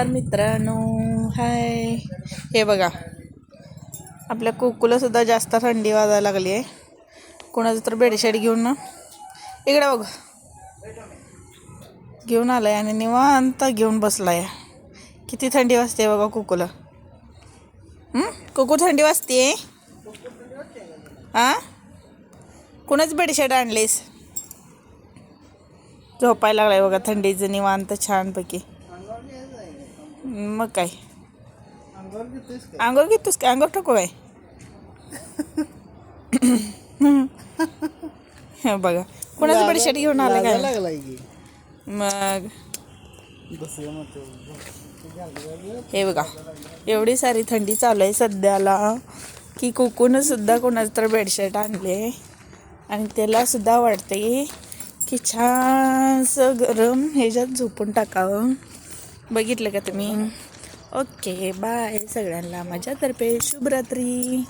नमस्कार मित्रांनो, हाय. हे बघा, आपल्या कुकूला सुद्धा जास्त थंडी वाजायला लागली आहे. कोणाचं तर बेडशीट घेऊन ना इकडे बघ घेऊन आलाय आणि निवांत घेऊन बसलाय. किती थंडी वाजते बघा कुकूला. कुकू थंडी वाजते. हां, कुणाच बेडशीट आणलीस? झोपायला लागलाय बघा थंडीचं निवांत छानपैकी. मग काय अंगावर घेतोस काय? अंगावर टाकू काय? हे बघा कोणाचं बेडशीट घेऊन आलं काय? मग हे बघा एवढी सारी थंडी चालू आहे सध्याला की कुकूनं सुद्धा कोणाचं तर बेडशीट आणले आणि त्याला सुद्धा वाटते की छानसं गरम ह्याच्यात झोपून टाकावं. बघितलं का तुम्ही? ओके बाय सगळ्यांना, माझ्यातर्फे शुभरात्री.